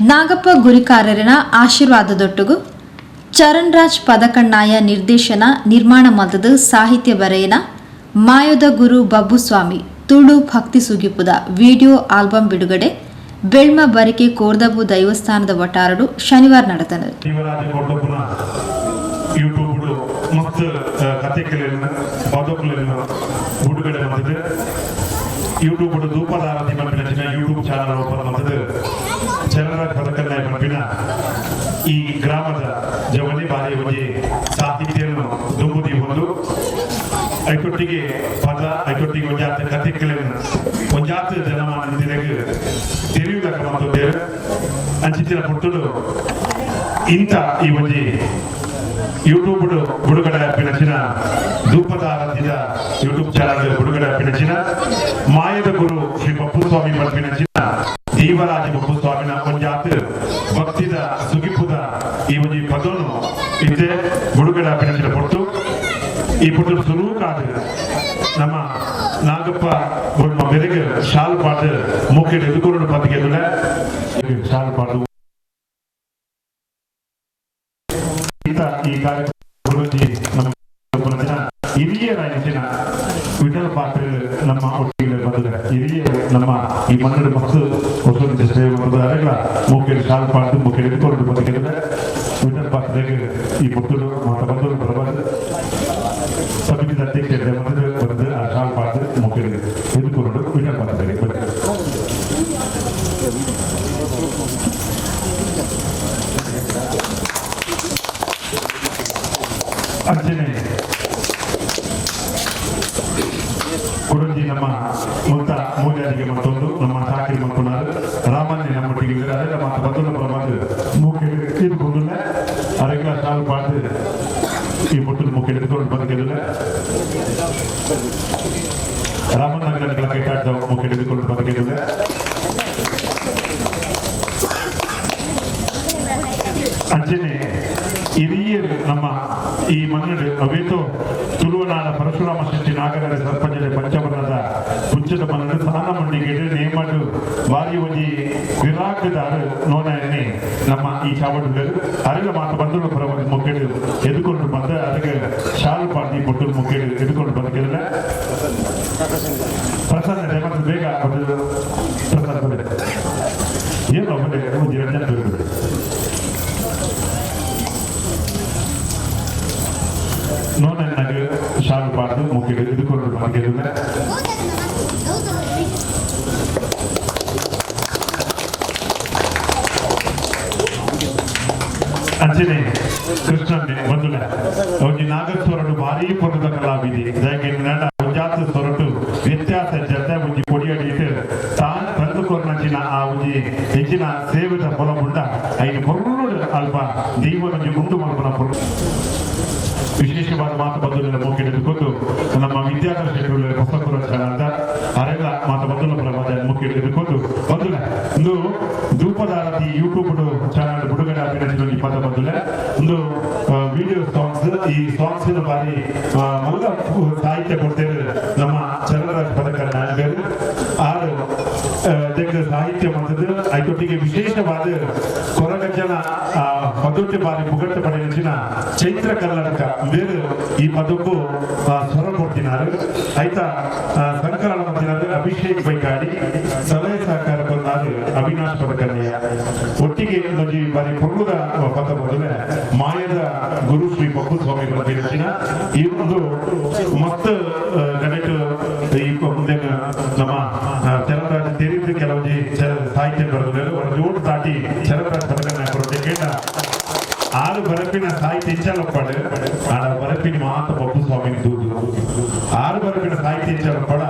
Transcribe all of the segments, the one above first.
ನಾಗಪ್ಪ ಗುರಿಕಾರರಿನ ಆಶೀರ್ವಾದದೊಟ್ಟುಗು ಚರಣ್ ರಾಜ್ ಪದಕಣ್ಣಾಯ ನಿರ್ದೇಶನ ನಿರ್ಮಾಣ ಮಲ್ಲದ ಸಾಹಿತ್ಯ ಬರೆಯನ ಮಾಯದ ಗುರು ಬಬ್ಬುಸ್ವಾಮಿ ತುಳು ಭಕ್ತಿ ಸುಗಿಪುದ ವಿಡಿಯೋ ಆಲ್ಬಮ್ ಬಿಡುಗಡೆ ಬೆಳ್ಮ ಬರಿಕೆ ಕೋರ್ದಬು ದೈವಸ್ಥಾನದ ವಟಾರಡು ಶನಿವಾರ ನಡೆದನು. ಯೂಟ್ಯೂಬ್ ಧೂಪದಾರತಿ ಮಲ್ಪಿನ ಯೂಟ್ಯೂಬ್ ಚಾನಲ್ ಓಪನ್ ಮಾಡಿದ ಚರಣರಾಜ್ ಪದಕಣ್ಣಾಯ ಮಲ್ಪಿನ ಈ ಗ್ರಾಮದ ಜವಳಿ ಬಾರಿ ಬಗ್ಗೆ ಸಾಹಿತ್ಯವನ್ನು ದುಂಬುದಿ ಹೊಂದು ಐಕೊಟ್ಟಿಗೆ ಪದ ಐಕೊಟ್ಟಿಗೆ ಒಂಜಾತ ಕಥೆಗಳನ್ನು ಒಂಜಾತ ಜನಮಾನ ನಿಧಿಗೆ ತೆರೆಯುವುದ ಕ್ರಮದೊಂದಿಗೆ ಅಂಚಿನ ಪುಟ್ಟುಡು ಇಂಥ ಈ ಒಂದು ಯೂಟ್ಯೂಬ್ ಬಿಡುಗಡೆ ಪಿನಚಿನ ಧೂಪದ ಆರಾಧ್ಯದ ಯೂಟ್ಯೂಬ್ ಚಾನಲ್ ಬಿಡುಗಡೆ ಪಿನಚಿನ ಮಾಯದ ಗುರು ಶ್ರೀ ಬಬ್ಬುಸ್ವಾಮಿ ಮಲ್ಪಿನಚಿನ ದೇವರಾಜ ಬಬ್ಬುಸ್ವಾಮಿನ ಒಂಜಾತ ಭಕ್ತಿದ ಸುಗಿಪುದ ಈ ಒಂದು ಪದವನ್ನು ಇದ್ದೆ ಬಿಡುಗಡೆ ಪಿನಚಿನ ಪೊಟ್ಟು ಈ ಪುಟ್ಟು ಸುರೂಕಾದ ನಮ್ಮ ನಾಗಪ್ಪ ಬೆರೆಗೆ ಶಾಲ್ ಪಾಡು ಮುಖ್ಯ ಎದುಕೊಂಡು ಪದಗೆ ಶಾಲ್ ಪಾಡು ಈ ಕಾರ್ಯಕ್ರಮ ಹಿರಿಯ ರಾಯಚಿನ ವಿಠಲ ಪಾತ್ರ ನಮ್ಮ ಒಟ್ಟಿಗೆ ಬಂದಿದ್ದಾರೆ. ಹಿರಿಯ ನಮ್ಮ ಈ ಮನ್ನಡ ಮತ್ತು ಹೊಸ ಸೇವೆ ಮಾಡಿದ ಮುಖ್ಯ ಶಾಲ್ ಪಾಡು ಮುಖ್ಯ ಎದುಕೊಂಡು ಬಂದಿದ್ದಾರೆ. ವಿಠಲ ಪಾತ್ರಕ್ಕೆ ಈ ಪುತ್ತೂರು ಬಂದು ಪ್ರಭಾದ ಸಮಿತಿ ಅಧ್ಯಕ್ಷ ಬಂದು ಆ ಶಾಲ್ ಪಾಡು ಮುಖ್ಯ ಎದುಕೊಂಡು ವಿಠಲ ಪಾತ್ರಕ್ಕೆ ಬಂದಿದ್ದಾರೆ. ಅಂಚನೆ ಕುರಂಜಿ ನಮ್ಮ ಮುತ್ತ ಮೂಲ್ಯಾರಿಗೆ ಮತ್ತೊಂದು ನಮ್ಮ ಸಾಕಿ ಮಕ್ಕಳು ರಾಮನ್ಯ ನಮ್ಮೊಟ್ಟಿಗೆ ಅದೆಲ್ಲ ಮಾತು ಬದಲು ಪ್ರಮಾದ ಮುಖ್ಯ ಇದ್ಕೊಂಡಿಲ್ಲ ಅರೆಲ್ಲ ಸಾಲು ಪಾಡು ಈ ಮುಟ್ಟದ ಮುಖ್ಯ ಎದ್ಕೊಂಡು ಬದುಕಿಲ್ಲ ರಾಮನಗರಗಳ ಕೈಟಾಡ್ದ ಮುಖ್ಯ ಎದ್ಕೊಂಡು ಬದುಕಿಲ್ಲ ಅಂಚನೆ ಹಿರಿಯರು ನಮ್ಮ ಈ ಮನ್ನಡು ಅವೇತೋ ತುಳುವನಾಡ ಪರಶುರಾಮ ಶೆಟ್ಟಿ ನಾಗರ ಸರ್ಪಂಚದ ಪಂಚವರ್ಣದ ಹುಚ್ಚದ ಮನ್ನಡು ಸ್ನಾನ ಮಂಡಿಗೆ ನೇಮಡು ಬಾರಿ ಒಂಜಿ ವಿರಾಗದಾರು ನೋಡನೆ ನಮ್ಮ ಈ ಚಾವಡುಗಳು ಅರೆಲ್ಲ ಮಾತು ಬಂದು ಪರವಾಗಿ ಮುಖ್ಯಡು ಎದುಕೊಂಡು ಬಂದ ಅದಕ್ಕೆ ಶಾಲು ಪಾಟಿ ಕೊಟ್ಟು ಮುಖ್ಯಡು ಎದುಕೊಂಡು ಬಂದಿಲ್ಲ ಪ್ರಸನ್ನ ಮತ್ತು ಬೇಗ ಪ್ರಸನ್ನ ಏನು ಅವರೇ ಒಂದು ಎರಡು ನೋಡನ್ನಾಗ ಶಾಲು ಪಾಡು ಮುಖ್ಯ ಎದುಕೊಂಡು ಬಂದಿಲ್ಲ ಅಂಚನೆ ಕೃಷ್ಣನ್ನೇ ಬಂದುಲ ಅವನಿಗೆ ನಾಗಸ್ವರಡು ಭಾರಿ ಪೊರದ ಕಲಾವಿದೆ ಜಾಗೆ ನಡ ಒಂಜಾತ ಸ್ವರಟು ವ್ಯತ್ಯಾಸ ಜತೆ ಒಂಜಿ ಕೊಡಿಯಡಿಟ್ಟು ತಾನು ತಂದುಕೊಂಡಂಚಿನ ಆ ಒಂಜಿ ಹೆಚ್ಚಿನ ಸೇವೆದ ಫಲವುಂಡ ಐದು ಹೊರಡು ಅಲ್ಪ ದೈವನಿಗೆ ಮುಂದು ಮಲ್ಪನ ವಿಶೇಷವಾದ ಮಾತು ಬಂಧುಗಳ ಮುಖ್ಯ ಎದುಕೊಂಡು ನಮ್ಮ ವಿದ್ಯಾರ್ಥಿಗಳು ಹೊಸಪುರ ಅಂತ ಅರೆಲ್ಲ ಮಾತು ಬಂಧುಗಳ ಪ್ರವಾದ ಮುಖ್ಯ ಎದುಕೊಂಡು ಬಂಧುಗಳ ಒಂದು ಧೂಪದಾರತಿ ಯೂಟ್ಯೂಬ್ ಚಾನಲ್ ಬಿಡುಗಡೆ ಆಗಿರೋದ್ರಲ್ಲಿ ಪದ ಬಂಧುಗಳ ಒಂದು ವಿಡಿಯೋ ಸಾಂಗ್ಸ್ ಈ ಸಾಂಗ್ಸ್ ಬಾರಿ ಮೊದಲ ಸಾಹಿತ್ಯ ಕೊಡ್ತೇವೆ ನಮ್ಮ ಚರಣರಾಜ್ ಪದಕಣ್ಣಾಯ ಆರು ಸಾಹಿತ್ಯ ಮಾಡಿದ್ರು ಐದೊಟ್ಟಿಗೆ ವಿಶೇಷವಾದ ಕೊರಗಜ್ಜನ ಪದೊಟ್ಟೆ ಬಾರಿ ಪುಗಟ್ಟು ಪಡೆಯಿನ ಚೈತ್ರ ಕರ್ನಾಟಕ ಬೇರೆ ಈ ಪದಕ್ಕೂ ಸ್ವರ ಕೊಡ್ತಿನಾರು ಆಯ್ತಾ ಸಂಕಲನ ಮಾಡ್ತಿನಾರು ಅಭಿಷೇಕ್ ಬೈಕಾಡಿ ಸಲಹೆ ಸಹಕಾರ ಬಂದಾರು ಅವಿನಾಶ್ ಪದಕಣ್ಣಯ್ಯ ಒಟ್ಟಿಗೆ ಬಾರಿ ಪುರುದ ಪದ ಮೊದಲೇ ಮಾಯದ ಗುರು ಶ್ರೀ ಬಬ್ಬುಸ್ವಾಮಿ ಬಂದಿನ ಈ ಒಂದು ಮತ್ತು ಗಣೇಶ ಈ ಮುಂದೆ ನಮ್ಮ ಚರಣರಾಜ ತೆರೆದು ಕೆಲವು ಸಾಹಿತ್ಯ ಬರೆದರು ಜೋಡು ದಾಟಿ ಚರಣರಾಜ ಪದಕಣ್ಣಯ್ಯ ಕೊರಟೆಕೇಟ ಆರು ಬರಪಿನ ಸಾಹಿತ್ಯ ಹೆಚ್ಚಲಪ್ಪಡು ಆಡ ಬರಪಿನ ಮಾತ ಬಬ್ಬುಸ್ವಾಮಿ ದೂದು ಆರು ಬರಪಿನ ಸಾಹಿತ್ಯ ಹೆಚ್ಚಲಪ್ಪಡ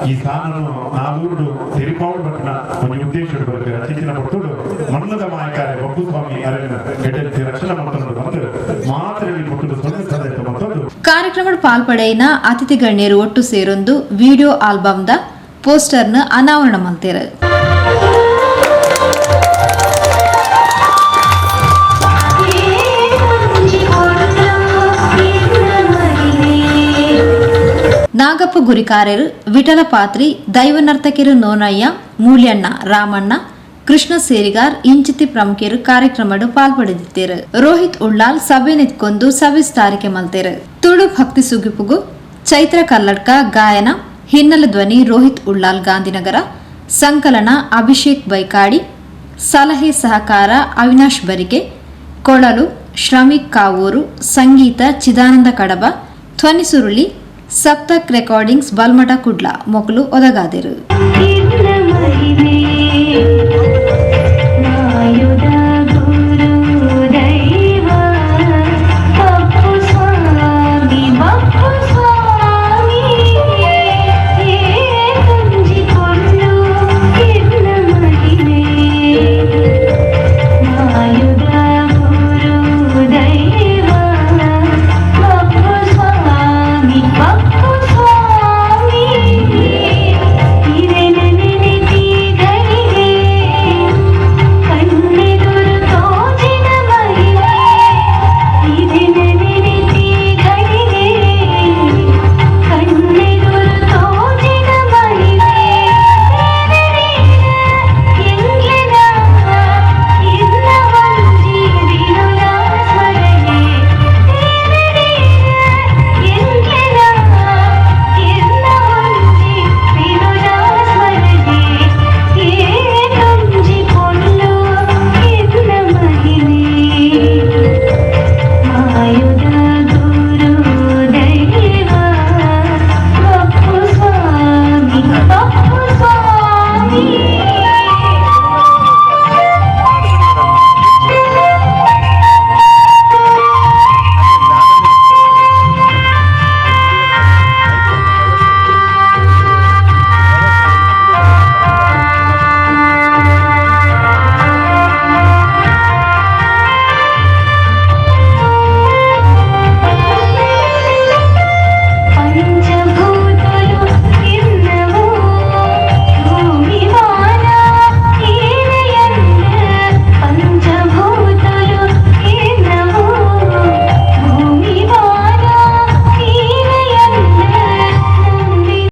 ಈ ಸಾನನ್ನು ನಾಲೂರು ತೆರಿಪಾವಡು ಬರಪಿನ ಒಂದು ಉದ್ದೇಶಗಳು ಬರುತ್ತೆ ರಚಿಸಿನ ಕೊಟ್ಟು ಮಣ್ಣದ ಮಾಯಕಾರೆ ಬಬ್ಬುಸ್ವಾಮಿ ಅರಣ್ಯ ಗೆಡ್ಡೆ ರಕ್ಷಣೆ ಮಾಡ್ಕೊಂಡು ಬಂದು ಮಾತ್ರದಲ್ಲಿ ಕೊಟ್ಟು ಸೊನ್ನೆ ಸದಸ್ಯ ಮತ್ತೊಂದು ಕಾರ್ಯಕ್ರಮದ ಪಾಲ್ಪಡೆಯಿನ ಅತಿಥಿ ಗಣ್ಯರು ಒಟ್ಟು ಸೇರೊಂದು ವಿಡಿಯೋ ಆಲ್ಬಮ್ದ ಪೋಸ್ಟರ್ನ ಅನಾವರಣ ಮಾಡ್ತಾರೆ. ನಾಗಪ್ಪ ಗುರಿಕಾರರು ವಿಠಲ ಪಾತ್ರಿ ದೈವನರ್ತಕಿರು ನೋನಯ್ಯ ಮೂಲ್ಯಣ್ಣ ರಾಮಣ್ಣ ಕೃಷ್ಣ ಸೇರಿಗಾರ್ ಇಂಚಿತಿ ಪ್ರಮುಖರು ಕಾರ್ಯಕ್ರಮಡು ಪಾಲ್ಪಡೆದಿದ್ದೇರು. ರೋಹಿತ್ ಉಳ್ಳಾಲ್ ಸಭೆ ನಿತ್ಕೊಂಡು ಸವಿಸ್ತಾರಿಕೆ ಮಲ್ತೇರು. ತುಳು ಭಕ್ತಿ ಸುಗಿಪುಗು ಚೈತ್ರ ಕಲ್ಲಡ್ಕ ಗಾಯನ ಹಿನ್ನೆಲೆ ಧ್ವನಿ ರೋಹಿತ್ ಉಳ್ಳಾಲ್ ಗಾಂಧಿನಗರ ಸಂಕಲನ ಅಭಿಷೇಕ್ ಬೈಕಾಡಿ ಸಲಹೆ ಸಹಕಾರ ಅವಿನಾಶ್ ಬರಿಗೆ ಕೊಳಲು ಶ್ರಮಿಕ್ ಕಾವೂರು ಸಂಗೀತ ಚಿದಾನಂದ ಕಡಬ ಧ್ವನಿ ಸುರುಳಿ ಸಪ್ತಕ್ ರೆಕಾರ್ಡಿಂಗ್ಸ್ ಬಲ್ಮಠ ಕುಡ್ಲ ಮೊಕಲು ಒದಗಾದೆರು.